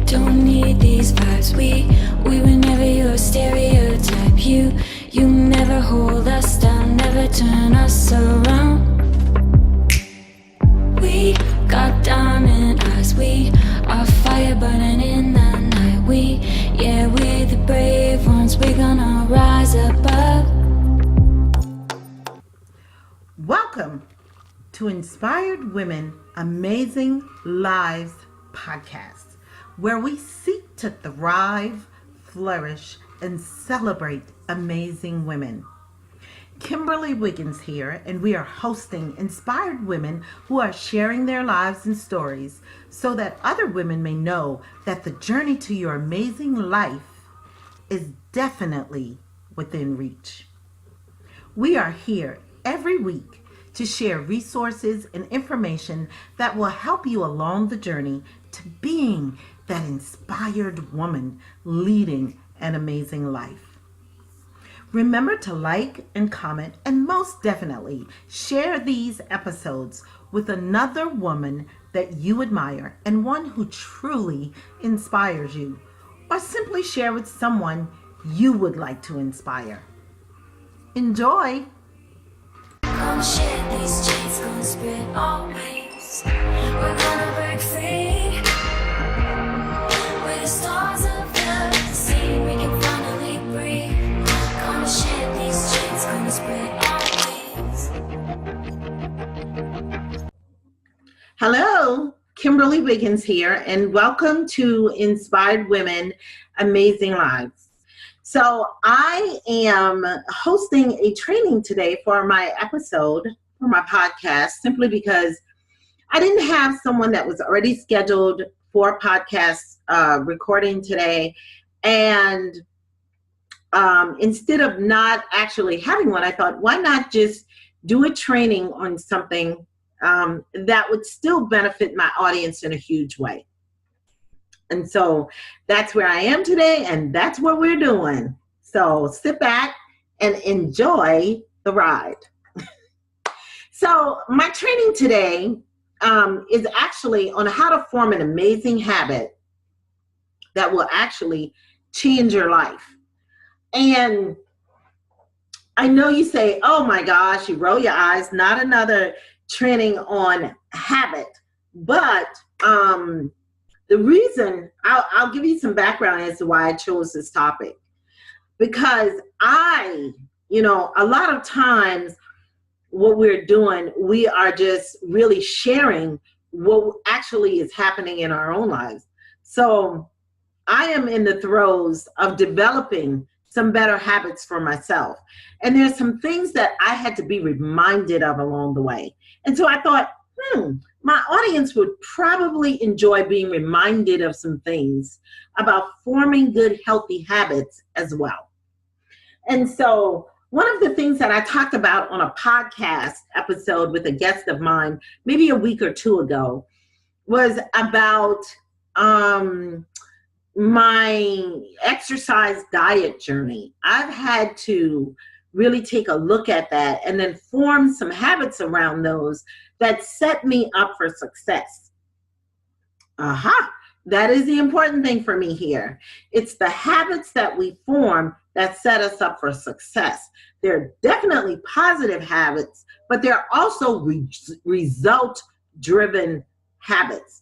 don't need these vibes. We were never your stereotype. You never hold us down, never turn us around. We got diamond eyes, we are fire burning in the night. We're the brave ones, we're gonna rise above. Welcome to Inspired Women Amazing Lives podcast, where we seek to thrive, flourish, and celebrate amazing women. Kimberley Wiggins here, and we are hosting inspired women who are sharing their lives and stories so that other women may know that the journey to your amazing life is definitely within reach. We are here every week to share resources and information that will help you along the journey to being that inspired woman leading an amazing life. Remember to like and comment, and most definitely share these episodes with another woman that you admire and one who truly inspires you, or simply share with someone you would like to inspire. Enjoy! Gonna shed these chains, gonna spread our wings. We're gonna break free. We're the stars of the sea, we can finally breathe. Gonna shed these chains, gonna spread our wings. Hello, Kimberley Wiggins here, and welcome to Inspired Women Amazing Lives. So I am hosting a training today for my episode, for my podcast, simply because I didn't have someone that was already scheduled for podcast recording today. And instead of not actually having one, I thought, why not just do a training on something that would still benefit my audience in a huge way. And so that's where I am today, and that's what we're doing. So sit back and enjoy the ride. So my training today is actually on how to form an amazing habit that will actually change your life. And I know you say, oh my gosh, you roll your eyes, not another training on habit. But the reason, I'll give you some background as to why I chose this topic. Because a lot of times what we're doing, we are just really sharing what actually is happening in our own lives. So I am in the throes of developing some better habits for myself. And there's some things that I had to be reminded of along the way. And so I thought, my audience would probably enjoy being reminded of some things about forming good, healthy habits as well. And so one of the things that I talked about on a podcast episode with a guest of mine, maybe a week or two ago, was about my exercise diet journey. I've had to really take a look at that and then form some habits around those that set me up for success. That is the important thing for me here. It's the habits that we form that set us up for success. They're definitely positive habits, but they're also result-driven habits.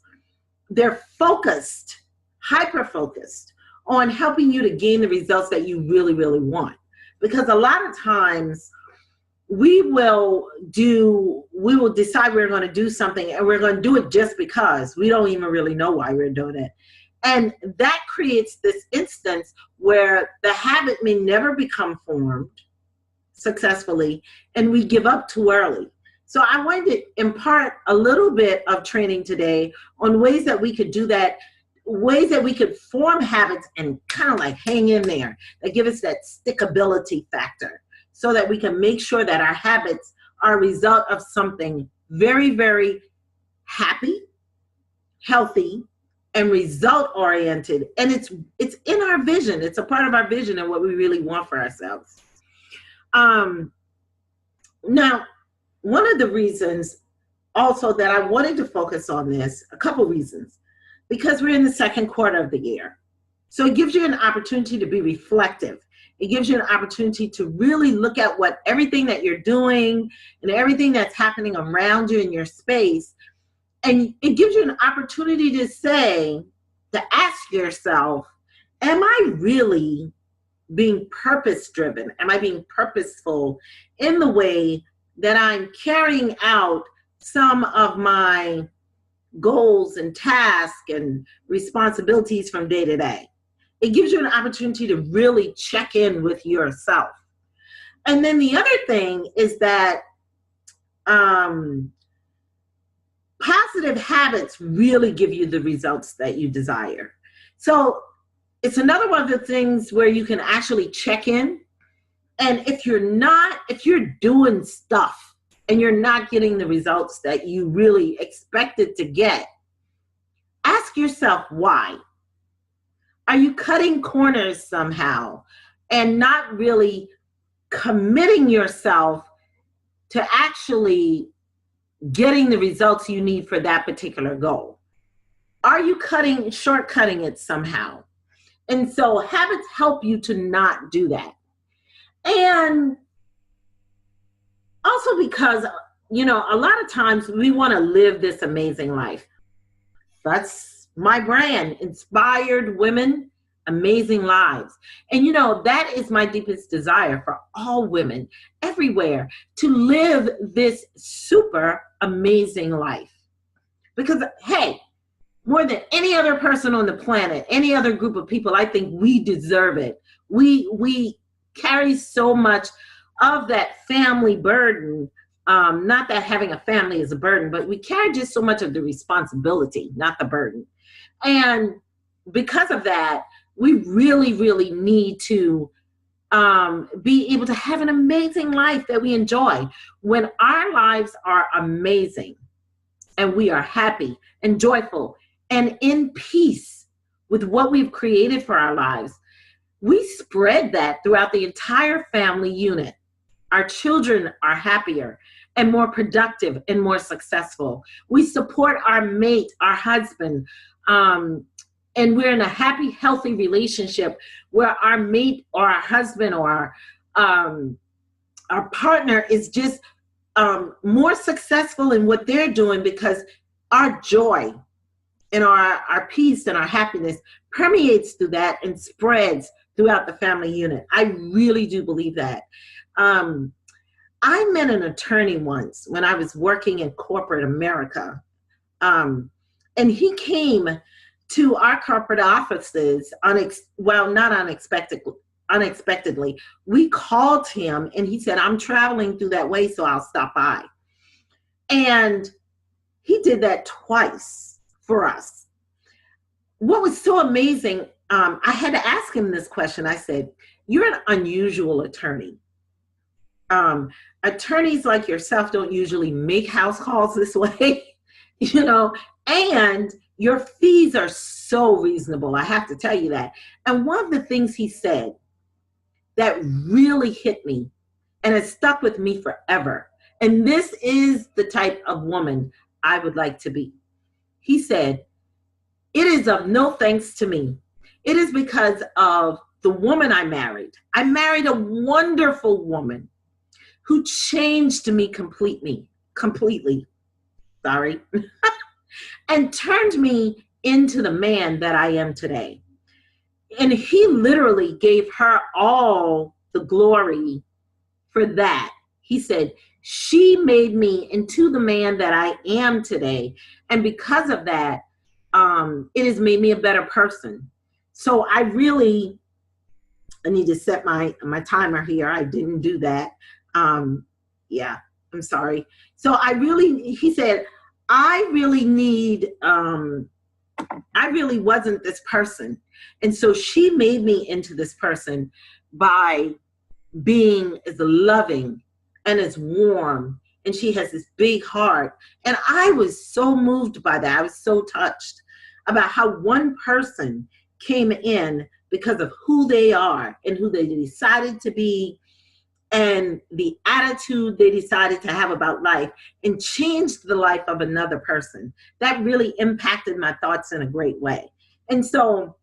They're focused, hyper-focused on helping you to gain the results that you really, really want. Because a lot of times we will decide we're going to do something, and we're going to do it just because we don't even really know why we're doing it. And that creates this instance where the habit may never become formed successfully, and we give up too early. So I wanted to impart a little bit of training today on ways that we could do that, ways that we could form habits and kind of like hang in there, that give us that stickability factor, so that we can make sure that our habits are a result of something very, very happy, healthy, and result-oriented. And it's in our vision. It's a part of our vision and what we really want for ourselves. Now, one of the reasons also that I wanted to focus on this, a couple reasons. because we're in the second quarter of the year. So it gives you an opportunity to be reflective. It gives you an opportunity to really look at what everything that you're doing and everything that's happening around you in your space. And it gives you an opportunity to ask yourself, am I really being purpose driven? Am I being purposeful in the way that I'm carrying out some of my goals and tasks and responsibilities from day to day? It gives you an opportunity to really check in with yourself. And then the other thing is that positive habits really give you the results that you desire. So it's another one of the things where you can actually check in. And if you're doing stuff and you're not getting the results that you really expected to get, ask yourself why. Are you cutting corners somehow and not really committing yourself to actually getting the results you need for that particular goal? Are you shortcutting it somehow? And so habits help you to not do that. And also because, a lot of times we want to live this amazing life. That's my brand, Inspired Women, Amazing Lives. And that is my deepest desire for all women everywhere, to live this super amazing life. Because, hey, more than any other person on the planet, any other group of people, I think we deserve it. We carry so much of that family burden. Not that having a family is a burden, but we carry just so much of the responsibility, not the burden. And because of that, we really, really need to be able to have an amazing life that we enjoy. When our lives are amazing and we are happy and joyful and in peace with what we've created for our lives, we spread that throughout the entire family unit. Our children are happier and more productive and more successful. We support our mate, our husband, and we're in a happy, healthy relationship where our mate or our husband or our partner is just more successful in what they're doing, because our joy and our peace and our happiness permeates through that and spreads throughout the family unit. I really do believe that. I met an attorney once when I was working in corporate America. And he came to our corporate offices, not unexpectedly. We called him and he said, I'm traveling through that way, so I'll stop by. And he did that twice for us. What was so amazing, I had to ask him this question. I said, you're an unusual attorney. Attorneys like yourself don't usually make house calls this way, and your fees are so reasonable. I have to tell you that. And one of the things he said that really hit me and has stuck with me forever, and this is the type of woman I would like to be. He said, it is of no thanks to me. It is because of the woman I married. I married a wonderful woman who changed me completely, and turned me into the man that I am today. And he literally gave her all the glory for that. He said, she made me into the man that I am today. And because of that, it has made me a better person. So I need to set my timer here. I didn't do that. I'm sorry. So he said, I really wasn't this person. And so she made me into this person by being as loving and as warm. And she has this big heart. And I was so moved by that. I was so touched about how one person came in because of who they are and who they decided to be, and the attitude they decided to have about life and changed the life of another person. That really impacted my thoughts in a great way. And so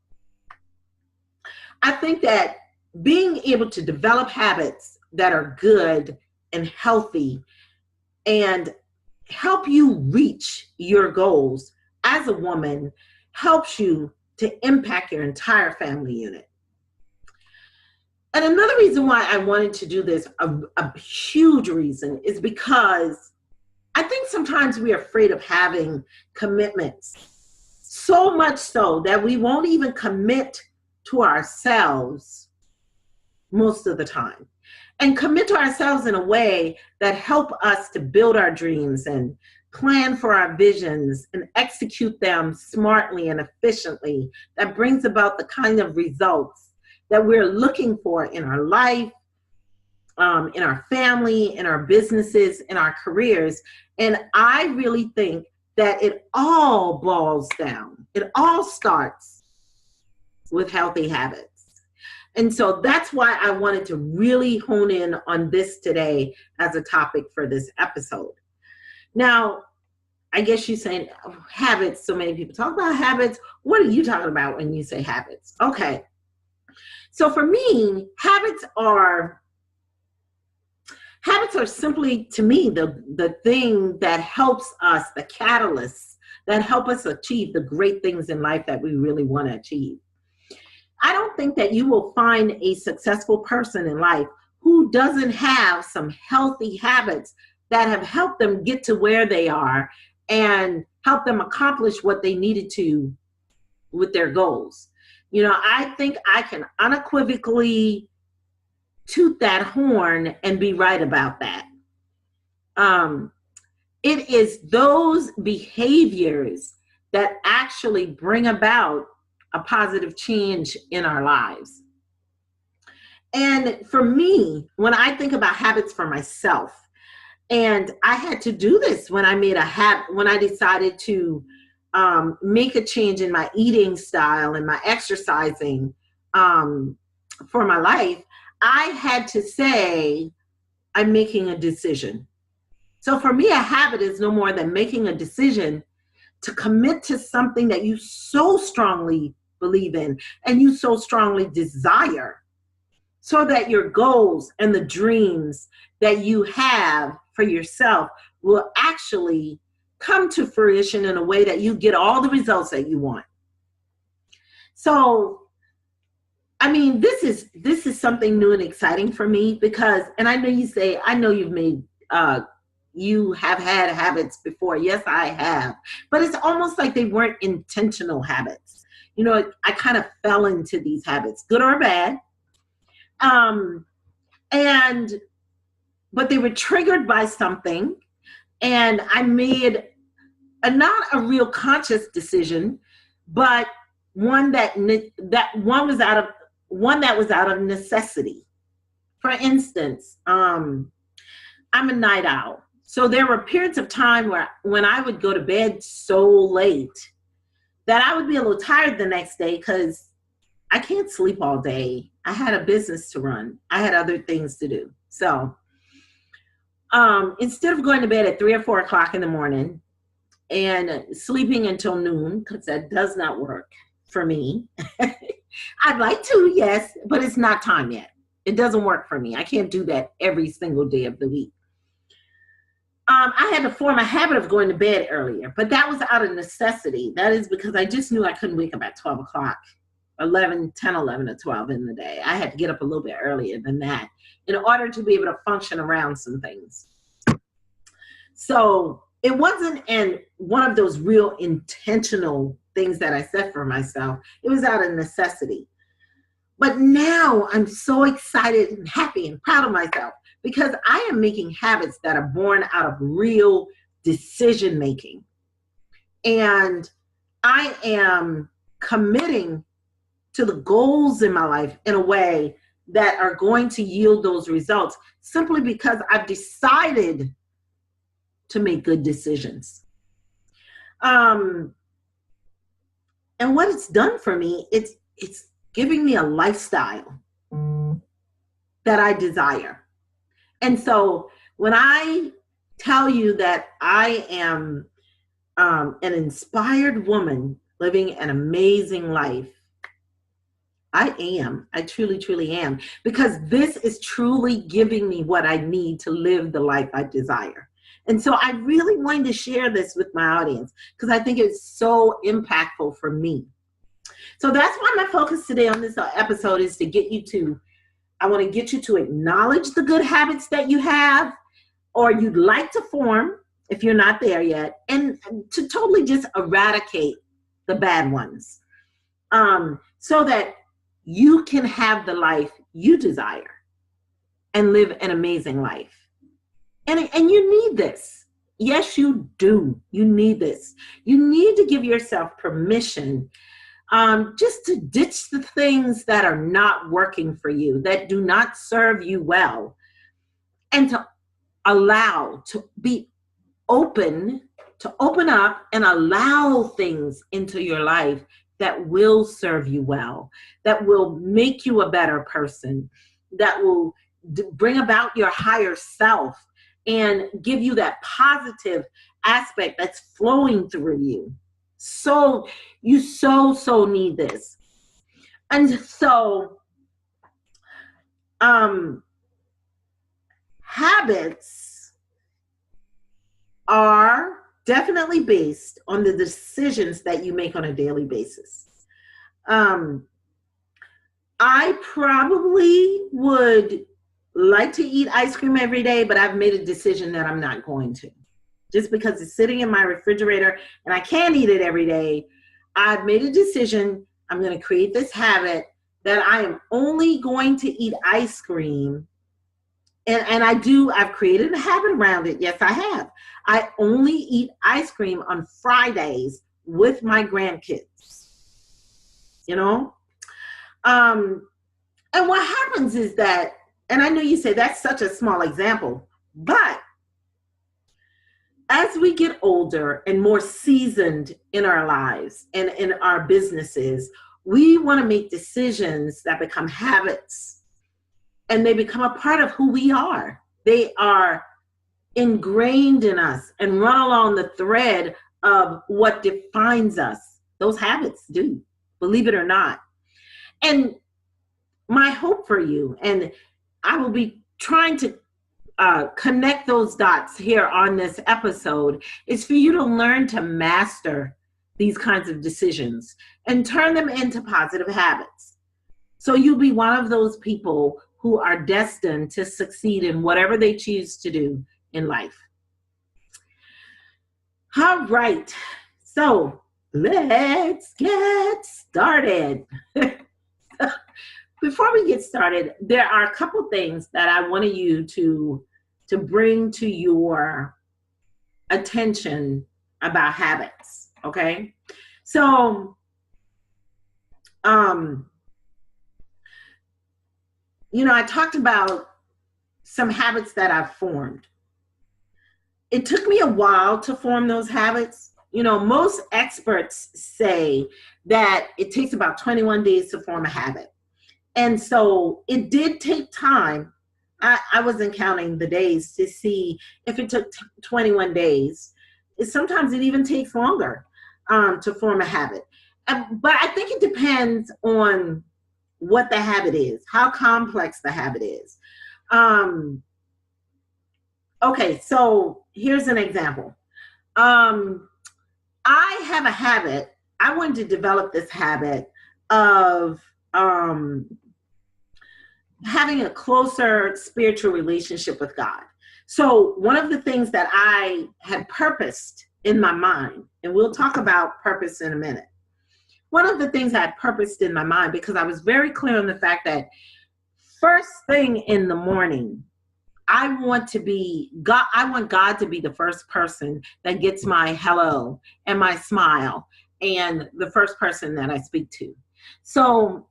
I think that being able to develop habits that are good and healthy and help you reach your goals as a woman helps you to impact your entire family unit. And another reason why I wanted to do this, a huge reason, is because I think sometimes we're afraid of having commitments. So much so that we won't even commit to ourselves most of the time. And commit to ourselves in a way that help us to build our dreams and plan for our visions and execute them smartly and efficiently, that brings about the kind of results that we're looking for in our life, in our family, in our businesses, in our careers. And I really think that it all boils down, it all starts with healthy habits. And so that's why I wanted to really hone in on this today as a topic for this episode. Now, I guess you're saying habits, so many people talk about habits. What are you talking about when you say habits? Okay. So for me, habits are simply, to me, the thing that helps us, the catalysts that help us achieve the great things in life that we really want to achieve. I don't think that you will find a successful person in life who doesn't have some healthy habits that have helped them get to where they are and help them accomplish what they needed to with their goals. You know, I think I can unequivocally toot that horn and be right about that. It is those behaviors that actually bring about a positive change in our lives. And for me, when I think about habits for myself, and I had to do this when I made when I decided to make a change in my eating style and my exercising for my life, I had to say, I'm making a decision. So for me, a habit is no more than making a decision to commit to something that you so strongly believe in and you so strongly desire, so that your goals and the dreams that you have for yourself will actually come to fruition in a way that you get all the results that you want. So, I mean, this is something new and exciting for me because, and I know you say, I know you have had habits before. Yes, I have. But it's almost like they weren't intentional habits. You know, I kind of fell into these habits, good or bad. But they were triggered by something. And I made not a real conscious decision, but one that was out of necessity. For instance, I'm a night owl. So there were periods of time when I would go to bed so late that I would be a little tired the next day because I can't sleep all day. I had a business to run. I had other things to do. So instead of going to bed at 3 or 4 o'clock in the morning and sleeping until noon, because that does not work for me. I'd like to, yes, but it's not time yet. It doesn't work for me. I can't do that every single day of the week. I had to form a habit of going to bed earlier, but that was out of necessity. That is because I just knew I couldn't wake up at 12 o'clock, 10, 11, or 12 in the day. I had to get up a little bit earlier than that in order to be able to function around some things. So it wasn't one of those real intentional things that I set for myself. It was out of necessity. But now I'm so excited and happy and proud of myself because I am making habits that are born out of real decision making. And I am committing to the goals in my life in a way that are going to yield those results simply because I've decided to make good decisions. And what it's done for me, it's giving me a lifestyle that I desire. And so when I tell you that I am an inspired woman living an amazing life, I am. I truly, truly am. Because this is truly giving me what I need to live the life I desire. And so I really wanted to share this with my audience because I think it's so impactful for me. So that's why my focus today on this episode is to I want to get you to acknowledge the good habits that you have or you'd like to form if you're not there yet, and to totally just eradicate the bad ones so that you can have the life you desire and live an amazing life. And you need this. Yes, you do. You need this. You need to give yourself permission just to ditch the things that are not working for you, that do not serve you well, and to allow, to be open, to open up and allow things into your life that will serve you well, that will make you a better person, that will bring about your higher self and give you that positive aspect that's flowing through you. So you so need this. And so habits are definitely based on the decisions that you make on a daily basis. I probably would like to eat ice cream every day, but I've made a decision that I'm not going to. Just because it's sitting in my refrigerator and I can't eat it every day, I've made a decision. I'm going to create this habit that I am only going to eat ice cream. And I've created a habit around it. Yes, I have. I only eat ice cream on Fridays with my grandkids, you know? And what happens is that, and I know you say that's such a small example, but as we get older and more seasoned in our lives and in our businesses, we want to make decisions that become habits and they become a part of who we are. They are ingrained in us and run along the thread of what defines us. Those habits do, believe it or not. And my hope for you, and I will be trying to connect those dots here on this episode, is for you to learn to master these kinds of decisions and turn them into positive habits. So you'll be one of those people who are destined to succeed in whatever they choose to do in life. All right, so let's get started. Before we get started, there are a couple things that I wanted you to bring to your attention about habits, okay? So, I talked about some habits that I've formed. It took me a while to form those habits. Most experts say that it takes about 21 days to form a habit. And so it did take time. I wasn't counting the days to see if it took 21 days. Sometimes it even takes longer to form a habit. But I think it depends on what the habit is, how complex the habit is. Okay, so here's an example. I have a habit. I wanted to develop this habit of having a closer spiritual relationship with God. So one of the things that I had purposed in my mind, and we'll talk about purpose in a minute. One of the things I had purposed in my mind, because I was very clear on the fact that first thing in the morning, I want God to be the first person that gets my hello and my smile and the first person that I speak to. So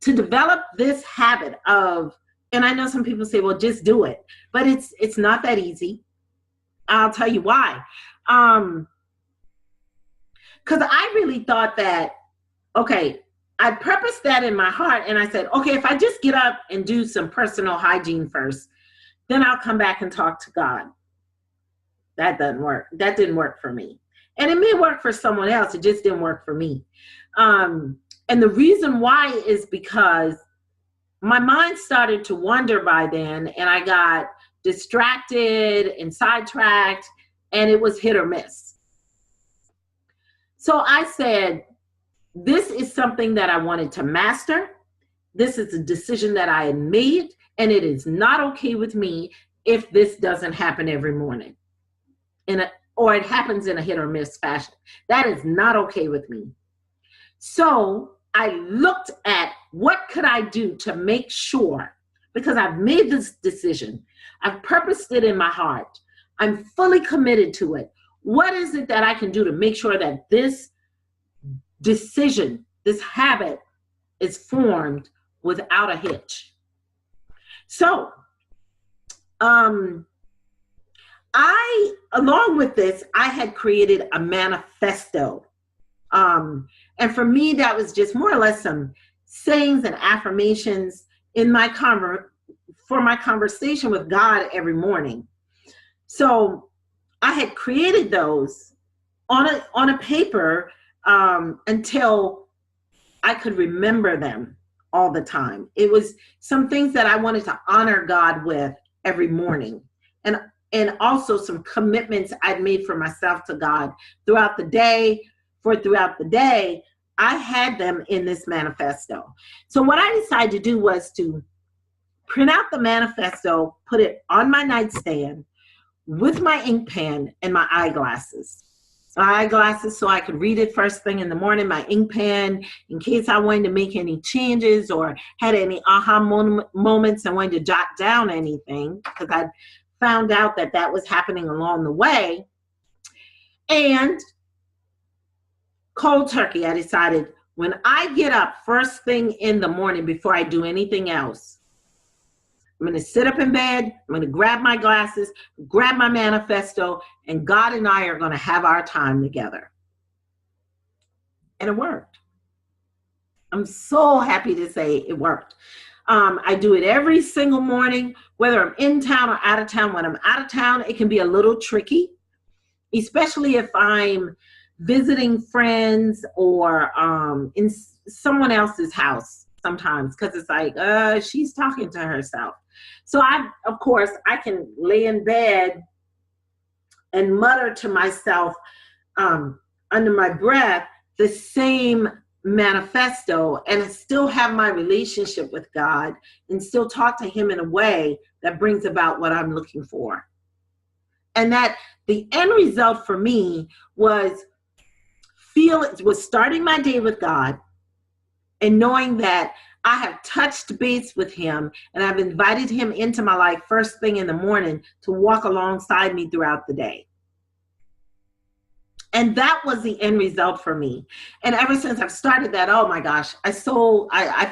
to develop this habit of, and I know some people say, well, just do it, but it's not that easy. I'll tell you why. Because I really thought that, okay, I purposed that in my heart, and I said, okay, if I just get up and do some personal hygiene first, then I'll come back and talk to God. That doesn't work. That didn't work for me. And it may work for someone else. It just didn't work for me. And the reason why is because my mind started to wander by then, and I got distracted and sidetracked, and it was hit or miss. So I said, this is something that I wanted to master. This is a decision that I had made, and it is not okay with me if this doesn't happen every morning, or it happens in a hit or miss fashion. That is not okay with me. So I looked at what could I do to make sure, because I've made this decision, I've purposed it in my heart, I'm fully committed to it. What is it that I can do to make sure that this decision, this habit is formed without a hitch? So, along with this, I had created a manifesto. And for me, that was just more or less some sayings and affirmations in my for my conversation with God every morning. So I had created those on a paper until I could remember them all the time. It was some things that I wanted to honor God with every morning, and also some commitments I'd made for myself to God throughout the day. I had them in this manifesto. So what I decided to do was to print out the manifesto, put it on my nightstand with my ink pen and my eyeglasses. So I could read it first thing in the morning, my ink pen, in case I wanted to make any changes or had any aha moments and wanted to jot down anything, because I found out that that was happening along the way. And cold turkey, I decided when I get up first thing in the morning before I do anything else, I'm going to sit up in bed, I'm going to grab my glasses, grab my manifesto, and God and I are going to have our time together. And it worked. I'm so happy to say it worked. I do it every single morning, whether I'm in town or out of town. When I'm out of town, it can be a little tricky, especially if I'm visiting friends or in someone else's house sometimes, because it's like, she's talking to herself. So of course, I can lay in bed and mutter to myself under my breath the same manifesto and still have my relationship with God and still talk to him in a way that brings about what I'm looking for. And that the end result for me was starting my day with God and knowing that I have touched base with him and I've invited him into my life first thing in the morning to walk alongside me throughout the day. And that was the end result for me. And ever since I've started that, oh my gosh, I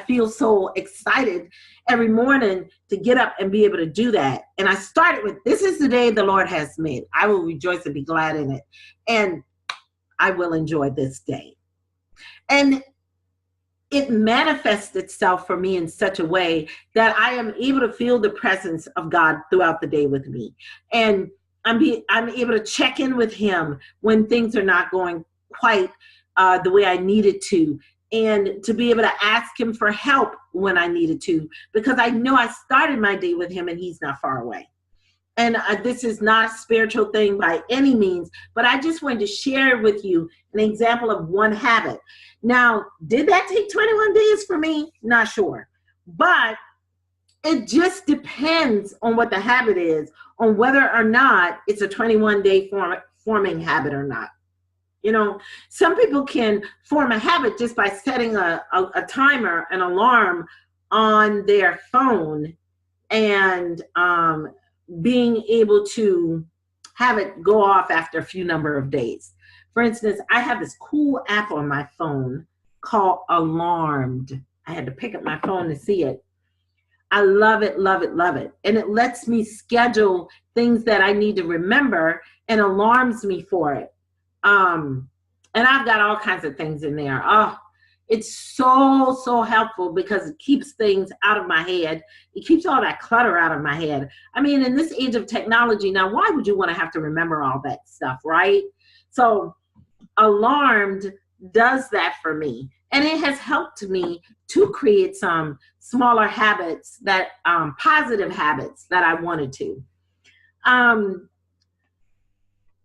feel so excited every morning to get up and be able to do that. And I started with, this is the day the Lord has made. I will rejoice and be glad in it. And I will enjoy this day. And it manifests itself for me in such a way that I am able to feel the presence of God throughout the day with me. And I'm able to check in with him when things are not going quite the way I needed to, and to be able to ask him for help when I needed to, because I know I started my day with him and he's not far away. And this is not a spiritual thing by any means, but I just wanted to share with you an example of one habit. Now, did that take 21 days for me? Not sure. But it just depends on what the habit is, on whether or not it's a 21-day forming habit or not. You know, some people can form a habit just by setting a timer, an alarm on their phone, and being able to have it go off after a few number of days. For instance, I have this cool app on my phone called Alarmed. I had to pick up my phone to see it. I love it, love it, love it. And it lets me schedule things that I need to remember and alarms me for it. And I've got all kinds of things in there. Oh, It's so, so helpful because it keeps things out of my head. It keeps all that clutter out of my head. I mean, in this age of technology now, why would you want to have to remember all that stuff, right? So Alarmed does that for me. And it has helped me to create some smaller habits, that positive habits that I wanted to.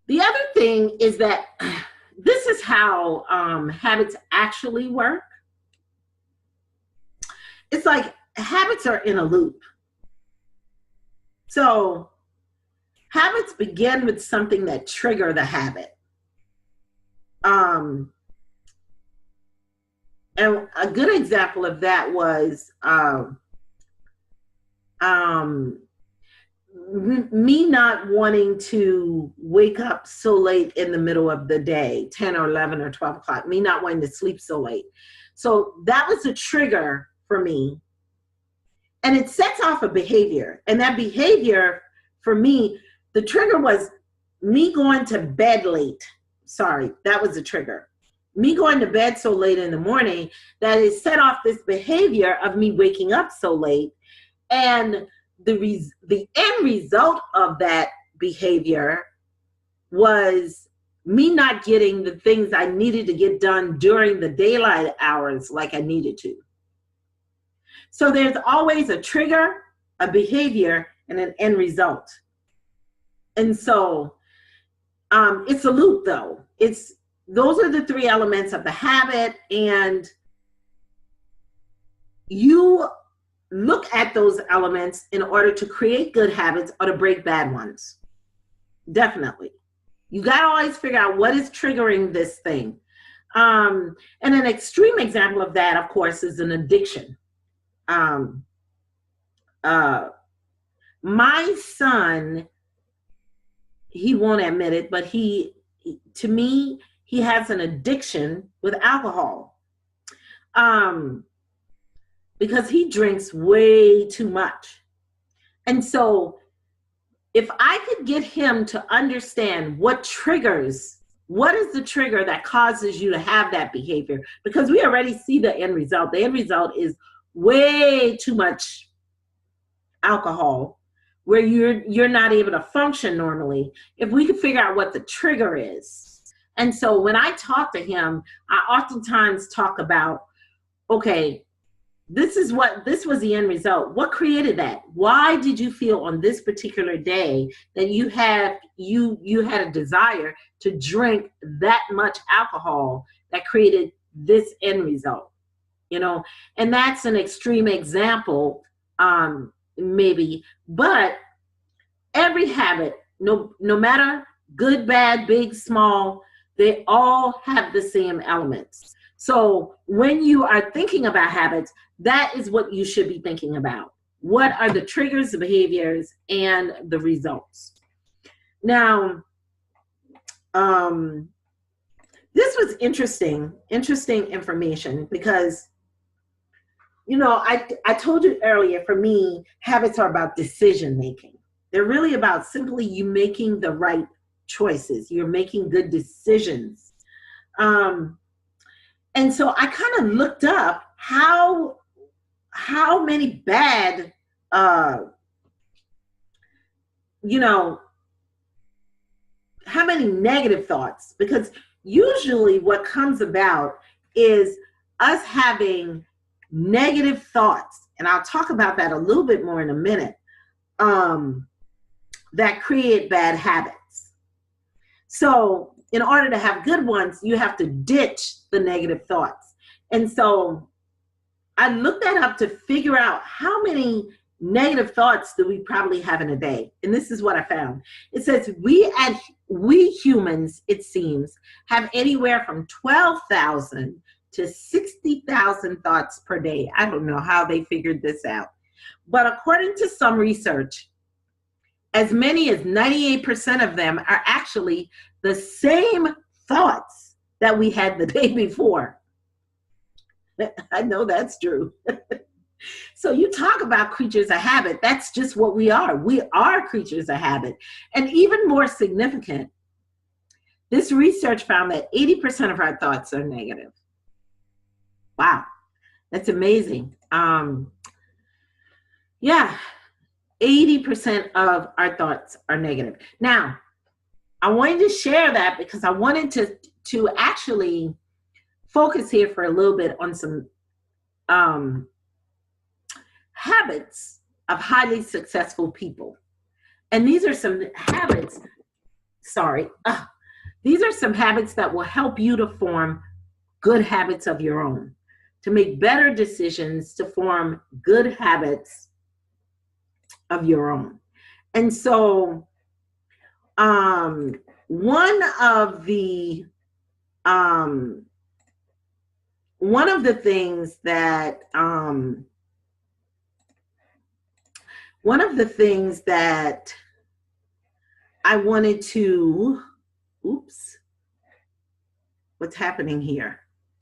The other thing is that this is how habits actually work. It's like habits are in a loop. So habits begin with something that trigger the habit. And a good example of that was me not wanting to wake up so late in the middle of the day, 10 or 11 or 12 o'clock, me not wanting to sleep so late. So that was a trigger for me. And it sets off a behavior. And that behavior for me, the trigger was me going to bed late. Sorry, that was the trigger. Me going to bed so late in the morning that it set off this behavior of me waking up so late. And the end result of that behavior was me not getting the things I needed to get done during the daylight hours like I needed to. So there's always a trigger, a behavior, and an end result. And so it's a loop though. Those are the three elements of the habit, and you look at those elements in order to create good habits or to break bad ones. Definitely. You got to always figure out what is triggering this thing. And an extreme example of that, of course, is an addiction. My son, he won't admit it, but to me, he has an addiction with alcohol. Because he drinks way too much. And so if I could get him to understand what is the trigger that causes you to have that behavior, because we already see the end result. The end result is way too much alcohol where you're not able to function normally. If we could figure out what the trigger is. And so when I talk to him, I oftentimes talk about, okay, this was the end result. What created that? Why did you feel on this particular day that you had a desire to drink that much alcohol that created this end result? And that's an extreme example, maybe, but every habit, no matter good, bad, big, small, they all have the same elements. So when you are thinking about habits, that is what you should be thinking about. What are the triggers, the behaviors, and the results? Now, this was interesting information because, I told you earlier, for me, habits are about decision making. They're really about simply you making the right choices. You're making good decisions. And so I kind of looked up how many bad, how many negative thoughts, because usually what comes about is us having negative thoughts, and I'll talk about that a little bit more in a minute, that create bad habits. So in order to have good ones, you have to ditch the negative thoughts. And so I looked that up to figure out how many negative thoughts do we probably have in a day. And this is what I found. It says we humans, it seems, have anywhere from 12,000 to 60,000 thoughts per day. I don't know how they figured this out. But according to some research, as many as 98% of them are actually the same thoughts that we had the day before. I know that's true. So you talk about creatures of habit. That's just what we are. We are creatures of habit. And even more significant, this research found that 80% of our thoughts are negative. Wow, that's amazing. Yeah, 80% of our thoughts are negative. Now, I wanted to share that because I wanted to actually focus here for a little bit on some um, habits of highly successful people. And these are some habits, these are some habits that will help you to form good habits of your own, to make better decisions, to form good habits of your own. And so one of the things that I wanted to, what's happening here?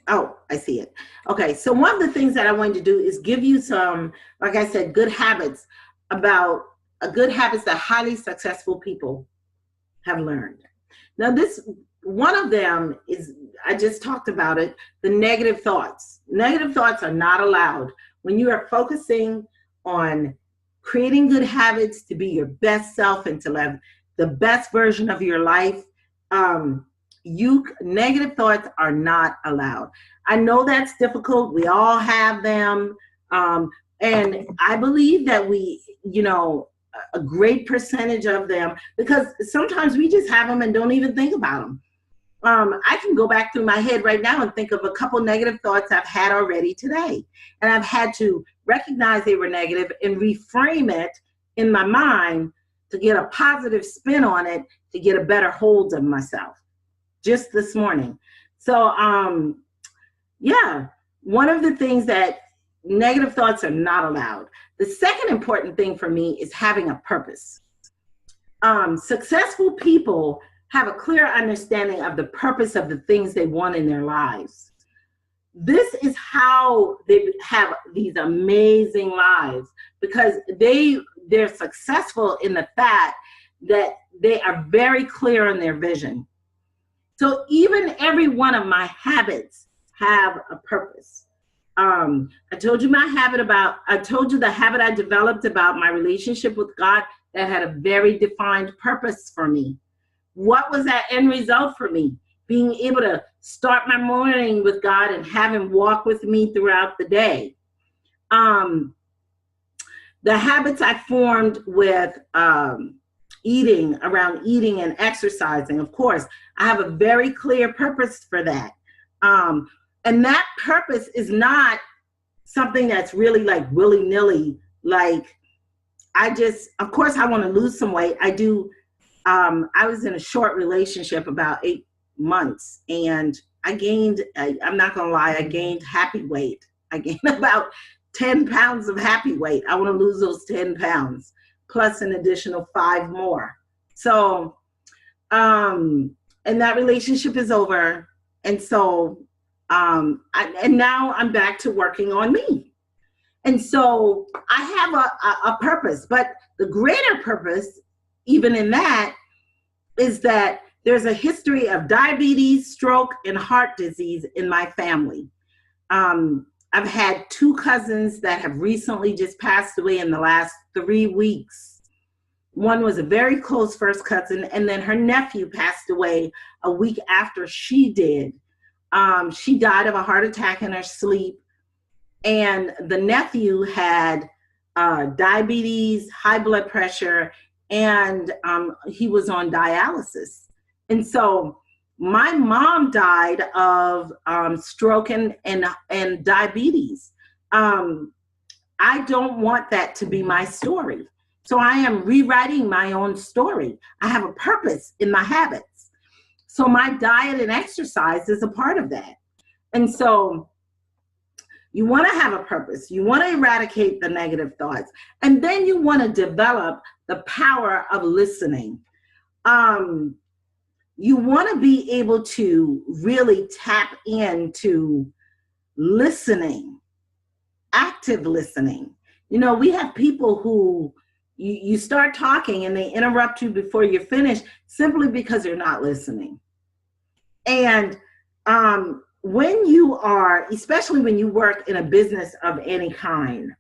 Oh, I see it. Okay, so one of the things that I wanted to do is give you some, like I said, good habits that highly successful people have learned. Now, one of them is, I just talked about it, the negative thoughts. Negative thoughts are not allowed. When you are focusing on creating good habits to be your best self and to live the best version of your life, negative thoughts are not allowed. I know that's difficult. We all have them. And I believe that a great percentage of them, because sometimes we just have them and don't even think about them. I can go back through my head right now and think of a couple negative thoughts I've had already today. And I've had to recognize they were negative and reframe it in my mind to get a positive spin on it, to get a better hold of myself just this morning. So, one of the things that negative thoughts are not allowed. The second important thing for me is having a purpose. Successful people have a clear understanding of the purpose of the things they want in their lives. This is how they have these amazing lives, because they're successful in the fact that they are very clear on their vision. So even every one of my habits have a purpose. I told you the habit I developed about my relationship with God that had a very defined purpose for me. What was that end result for me? Being able to start my morning with God and have Him walk with me throughout the day. The habits I formed with eating and exercising, of course, I have a very clear purpose for that. And that purpose is not something that's really like willy-nilly. Like, of course, I want to lose some weight. I do. I was in a short relationship about 8 months, and I gained, I'm not going to lie, I gained happy weight. I gained about 10 pounds of happy weight. I want to lose those 10 pounds, plus an additional 5 more. So, and that relationship is over. And so, and now I'm back to working on me. And so I have a purpose, but the greater purpose, even in that, is that there's a history of diabetes, stroke, and heart disease in my family. I've had 2 cousins that have recently just passed away in the last 3 weeks. One was a very close first cousin, and then her nephew passed away a week after she did. She died of a heart attack in her sleep, and the nephew had diabetes, high blood pressure, and he was on dialysis. And so my mom died of stroke and diabetes. I don't want that to be my story. So I am rewriting my own story. I have a purpose in my habits. So my diet and exercise is a part of that. And so you want to have a purpose. You want to eradicate the negative thoughts. And then you want to develop the power of listening. You want to be able to really tap into listening, active listening. You know, we have people who you start talking and they interrupt you before you're finished simply because they're not listening. And when you are, especially when you work in a business of any kind,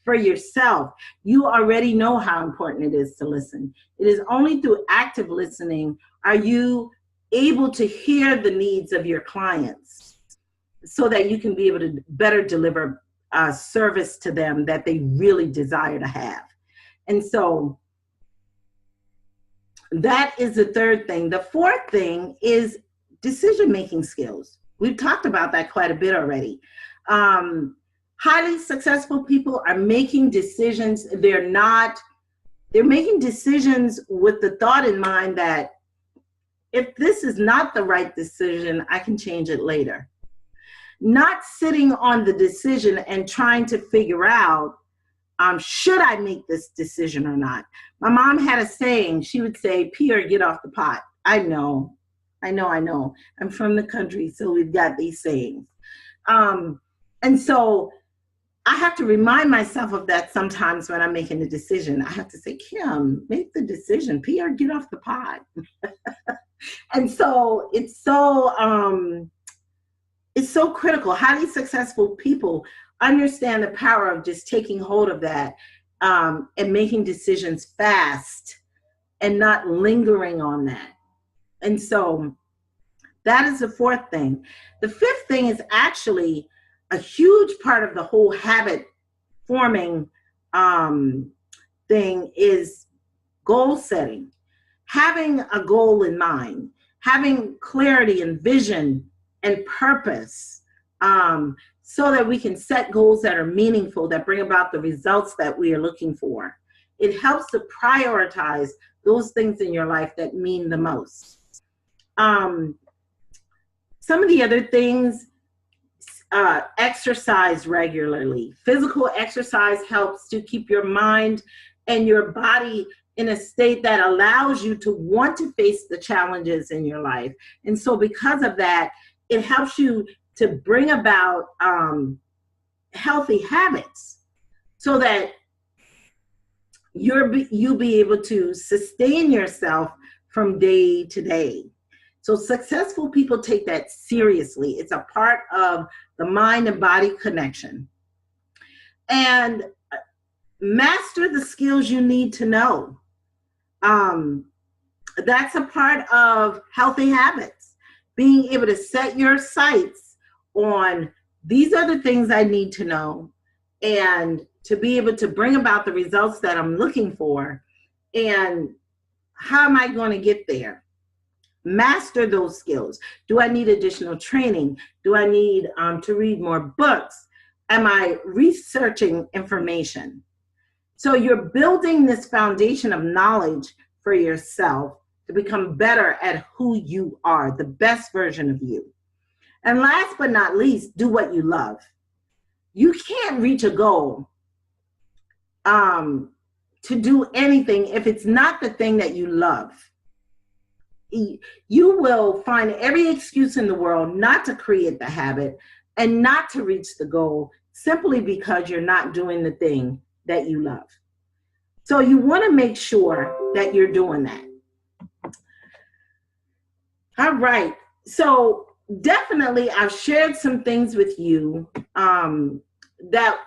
for yourself, you already know how important it is to listen. It is only through active listening are you able to hear the needs of your clients so that you can be able to better deliver service to them that they really desire to have. And so that is the third thing. The fourth thing is decision-making skills. We've talked about that quite a bit already. Highly successful people are making decisions. They're making decisions with the thought in mind that if this is not the right decision, I can change it later. Not sitting on the decision and trying to figure out, should I make this decision or not? My mom had a saying. She would say, Pierre, get off the pot. I know. I'm from the country, so we've got these sayings. And so I have to remind myself of that sometimes when I'm making a decision. I have to say, Kim, make the decision. Pierre, get off the pot. And so it's so critical. Highly successful people understand the power of just taking hold of that and making decisions fast and not lingering on that. And so that is the fourth thing. The fifth thing is actually a huge part of the whole habit forming thing is goal setting. Having a goal in mind, having clarity and vision and purpose, so that we can set goals that are meaningful, that bring about the results that we are looking for. It helps to prioritize those things in your life that mean the most. Some of the other things, exercise regularly. Physical exercise helps to keep your mind and your body in a state that allows you to want to face the challenges in your life. And so because of that, it helps you to bring about healthy habits so that you'll be able to sustain yourself from day to day. So successful people take that seriously. It's a part of the mind and body connection. And master the skills you need to know. That's a part of healthy habits. Being able to set your sights on these are the things I need to know, and to be able to bring about the results that I'm looking for, and how am I going to get there? Master those skills. Do I need additional training? Do I need to read more books? Am I researching information? So you're building this foundation of knowledge for yourself to become better at who you are, the best version of you. And last but not least, do what you love. You can't reach a goal to do anything if it's not the thing that you love. You will find every excuse in the world not to create the habit and not to reach the goal simply because you're not doing the thing that you love. So you want to make sure that you're doing that. All right. So definitely I've shared some things with you that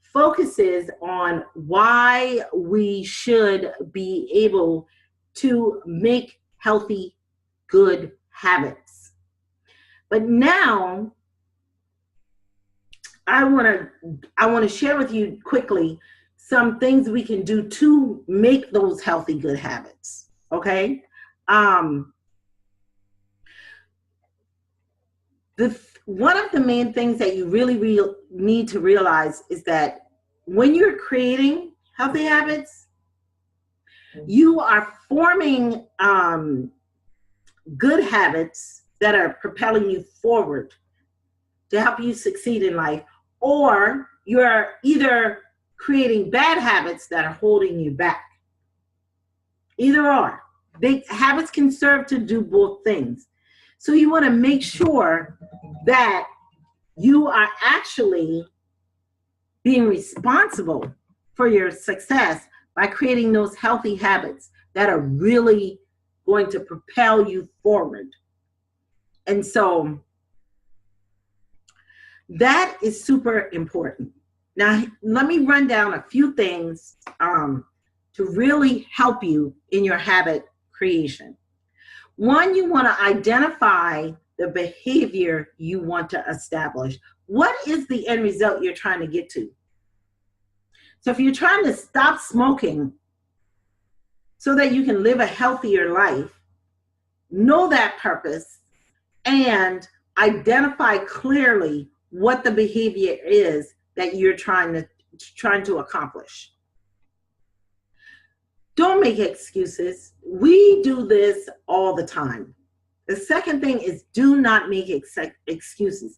focuses on why we should be able to make healthy, good habits. But now I want to share with you quickly some things we can do to make those healthy, good habits. Okay. One of the main things that you really need to realize is that when you're creating healthy habits, you are forming good habits that are propelling you forward to help you succeed in life, or you're either creating bad habits that are holding you back. Either or. Habits can serve to do both things. So you want to make sure that you are actually being responsible for your success by creating those healthy habits that are really going to propel you forward. And so That is super important. Now, let me run down a few things to really help you in your habit creation. One, you want to identify the behavior you want to establish. What is the end result you're trying to get to? So if you're trying to stop smoking so that you can live a healthier life, know that purpose and identify clearly what the behavior is that you're trying to accomplish. Don't make excuses. We do this all the time. The second thing is do not make excuses.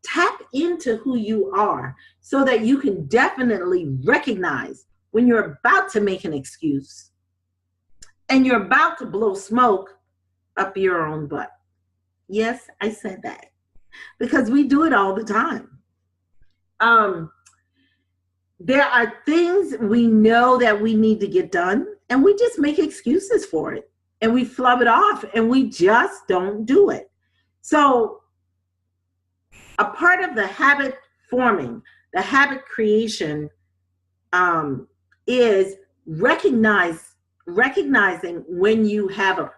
Tap into who you are so that you can definitely recognize when you're about to make an excuse and you're about to blow smoke up your own butt. Yes, I said that because we do it all the time. There are things we know that we need to get done and we just make excuses for it and we flub it off and we just don't do it. So a part of the habit forming, the habit creation is recognizing when you have a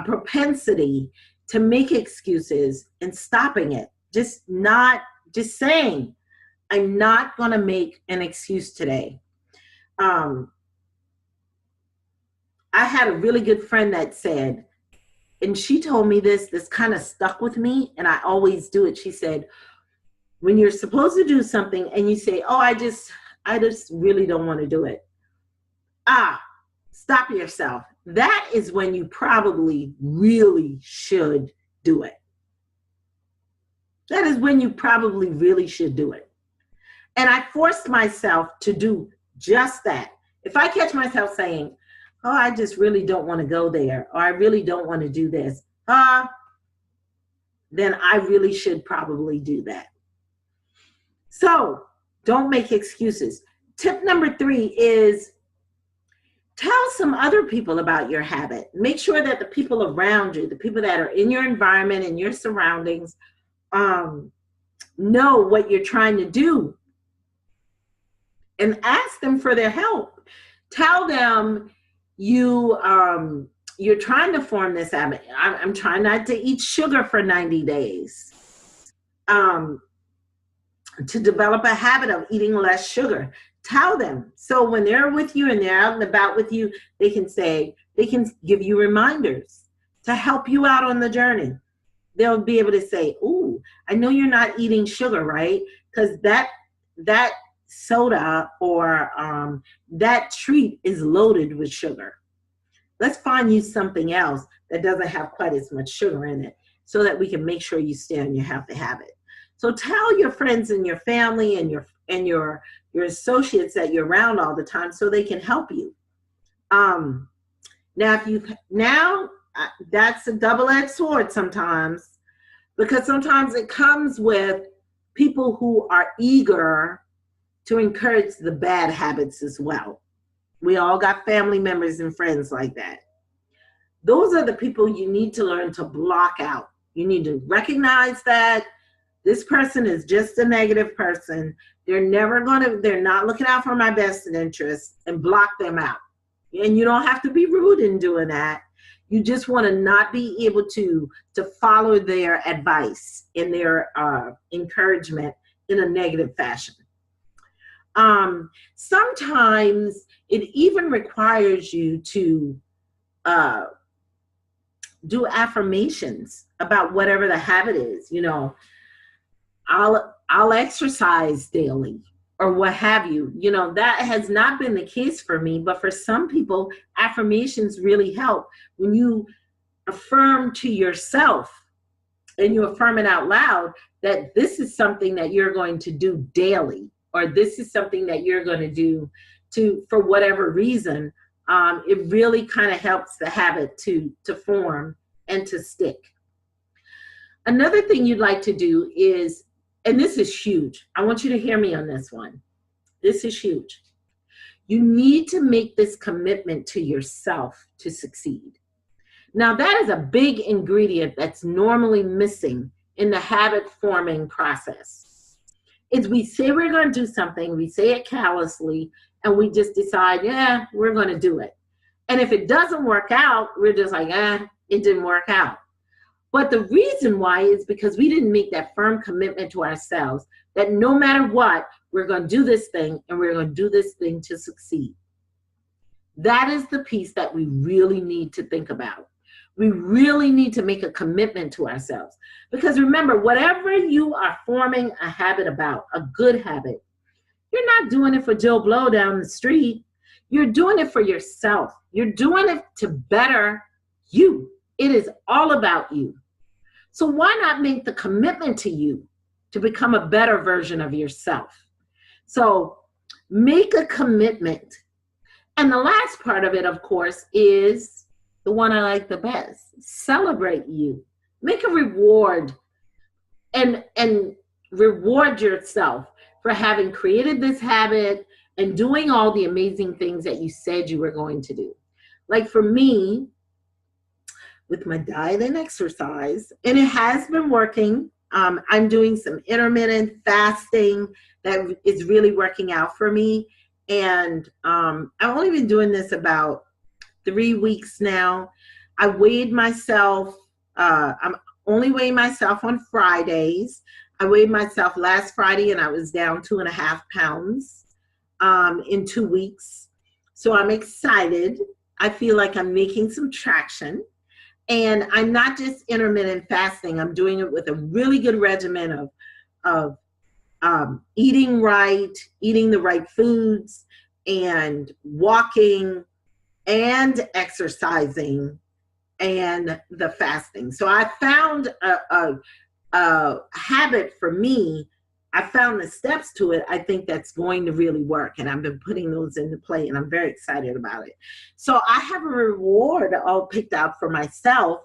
propensity to make excuses and stopping it. Just saying, I'm not going to make an excuse today. I had a really good friend that said, and she told me this kind of stuck with me, and I always do it. She said, when you're supposed to do something and you say, oh, I just really don't want to do it. Stop yourself. That is when you probably really should do it. That is when you probably really should do it. And I forced myself to do just that. If I catch myself saying, oh, I just really don't want to go there, or I really don't want to do this, then I really should probably do that. So don't make excuses. Tip number 3 is tell some other people about your habit. Make sure that the people around you, the people that are in your environment and your surroundings, know what you're trying to do. And ask them for their help. Tell them you're trying to form this habit. I'm trying not to eat sugar for 90 days. To develop a habit of eating less sugar. Tell them. So when they're with you and they're out and about with you, they can give you reminders to help you out on the journey. They'll be able to say, ooh, I know you're not eating sugar, right? Because that soda or that treat is loaded with sugar. Let's find you something else that doesn't have quite as much sugar in it so that we can make sure you stay on your healthy habit. So tell your friends and your family and your associates that you're around all the time so they can help you. Now that's a double-edged sword sometimes, because sometimes it comes with people who are eager to encourage the bad habits as well. We all got family members and friends like that. Those are the people you need to learn to block out. You need to recognize that this person is just a negative person. They're not looking out for my best interest, and block them out. And you don't have to be rude in doing that. You just want to not be able to follow their advice and their encouragement in a negative fashion. Sometimes it even requires you to do affirmations about whatever the habit is. You know, I'll exercise daily or what have you. You know, that has not been the case for me, but for some people, affirmations really help. When you affirm to yourself and you affirm it out loud that this is something that you're going to do daily, or this is something that you're going to do for whatever reason, it really kind of helps the habit to form and to stick. Another thing you'd like to do is, and this is huge, I want you to hear me on this one. This is huge. You need to make this commitment to yourself to succeed. Now, that is a big ingredient that's normally missing in the habit forming process. Is we say we're going to do something, we say it callously, and we just decide, yeah, we're going to do it. And if it doesn't work out, we're just like, it didn't work out. But the reason why is because we didn't make that firm commitment to ourselves that no matter what, we're going to do this thing, and we're going to do this thing to succeed. That is the piece that we really need to think about. We really need to make a commitment to ourselves. Because remember, whatever you are forming a habit about, a good habit, you're not doing it for Joe Blow down the street. You're doing it for yourself. You're doing it to better you. It is all about you. So why not make the commitment to you to become a better version of yourself? So make a commitment. And the last part of it, of course, is the one I like the best. Celebrate you. Make a reward and reward yourself for having created this habit and doing all the amazing things that you said you were going to do. Like for me, with my diet and exercise, and it has been working. I'm doing some intermittent fasting that is really working out for me. And I've only been doing this about 3 weeks now. I weighed myself, I'm only weighing myself on Fridays. I weighed myself last Friday and I was down 2.5 pounds in 2 weeks. So I'm excited. I feel like I'm making some traction. And I'm not just intermittent fasting. I'm doing it with a really good regimen of eating right, eating the right foods, and walking and exercising and the fasting. So I found a habit for me. I found the steps to it. I think that's going to really work. And I've been putting those into play and I'm very excited about it. So I have a reward all picked out for myself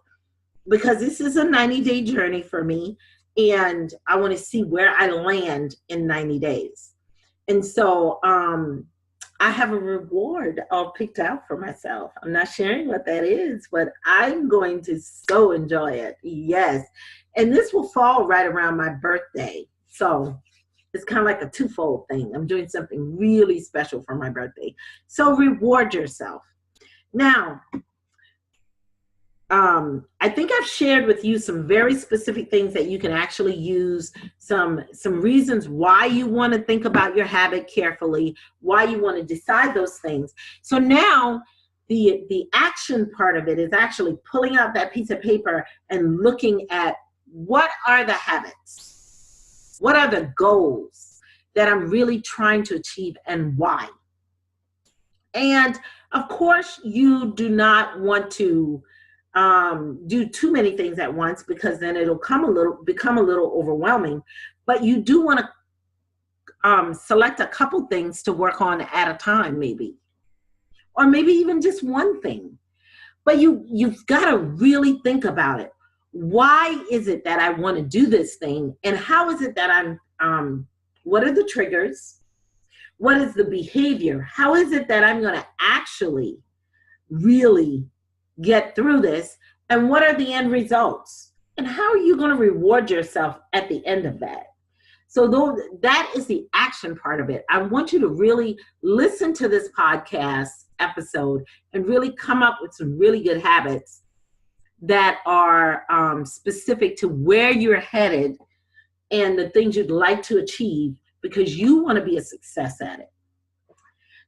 because this is a 90-day journey for me. And I want to see where I land in 90 days. And so I have a reward all picked out for myself. I'm not sharing what that is, but I'm going to so enjoy it. Yes. And this will fall right around my birthday. So it's kind of like a twofold thing. I'm doing something really special for my birthday. So reward yourself. Now, I think I've shared with you some very specific things that you can actually use, some reasons why you want to think about your habit carefully, why you want to decide those things. So now the action part of it is actually pulling out that piece of paper and looking at what are the habits? What are the goals that I'm really trying to achieve and why? And of course, you do not want to do too many things at once because then it'll become a little overwhelming. But you do want to select a couple things to work on at a time, maybe, or maybe even just one thing. But you've got to really think about it. Why is it that I want to do this thing? And how is it that what are the triggers? What is the behavior? How is it that I'm going to actually really get through this? And what are the end results? And how are you going to reward yourself at the end of that? So that is the action part of it. I want you to really listen to this podcast episode and really come up with some really good habits that are specific to where you're headed and the things you'd like to achieve because you want to be a success at it.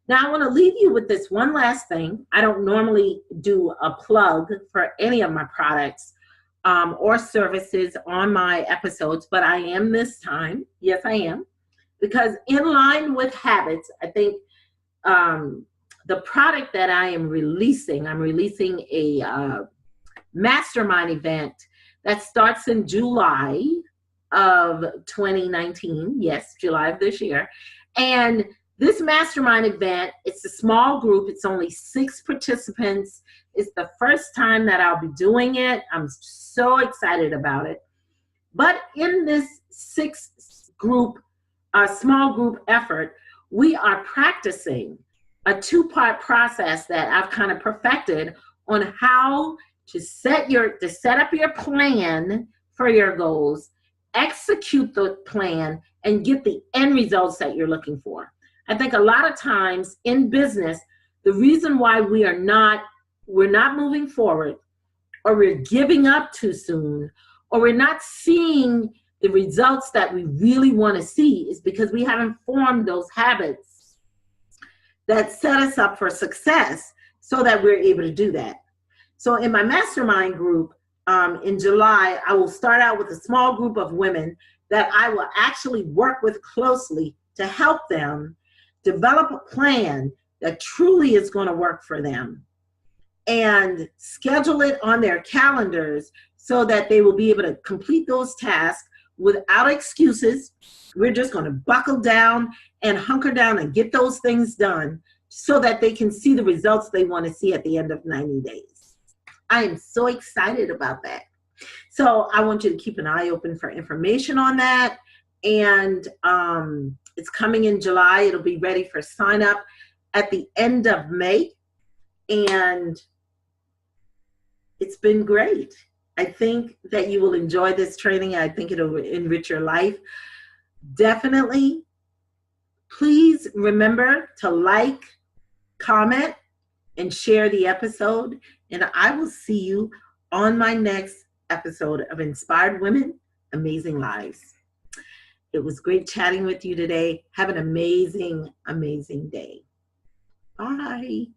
Now, I want to leave you with this one last thing. I don't normally do a plug for any of my products or services on my episodes, but I am this time. Yes, I am. Because in line with habits, I think the product that I'm releasing a mastermind event that starts in July of 2019. Yes, July of this year. And this mastermind event, it's a small group. It's only 6 participants. It's the first time that I'll be doing it. I'm so excited about it. But in this 6 group, small group effort, we are practicing a 2-part process that I've kind of perfected on how to set up your plan for your goals execute the plan and get the end results that you're looking for. I think a lot of times in business, the reason why we're not moving forward, or we're giving up too soon, or we're not seeing the results that we really want to see is because we haven't formed those habits that set us up for success so that we're able to do that. So in my mastermind group, in July, I will start out with a small group of women that I will actually work with closely to help them develop a plan that truly is going to work for them and schedule it on their calendars so that they will be able to complete those tasks without excuses. We're just going to buckle down and hunker down and get those things done so that they can see the results they want to see at the end of 90 days. I am so excited about that. So I want you to keep an eye open for information on that. And it's coming in July. It'll be ready for sign up at the end of May. And it's been great. I think that you will enjoy this training. I think it'll enrich your life. Definitely, please remember to like, comment, and share the episode. And I will see you on my next episode of Inspired Women, Amazing Lives. It was great chatting with you today. Have an amazing, amazing day. Bye.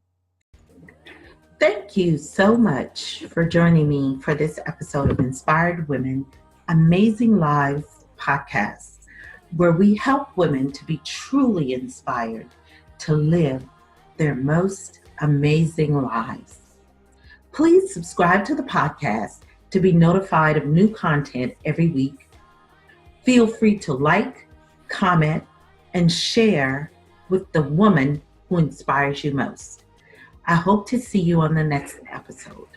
Thank you so much for joining me for this episode of Inspired Women, Amazing Lives podcast, where we help women to be truly inspired to live their most amazing lives. Please subscribe to the podcast to be notified of new content every week. Feel free to like, comment, and share with the woman who inspires you most. I hope to see you on the next episode.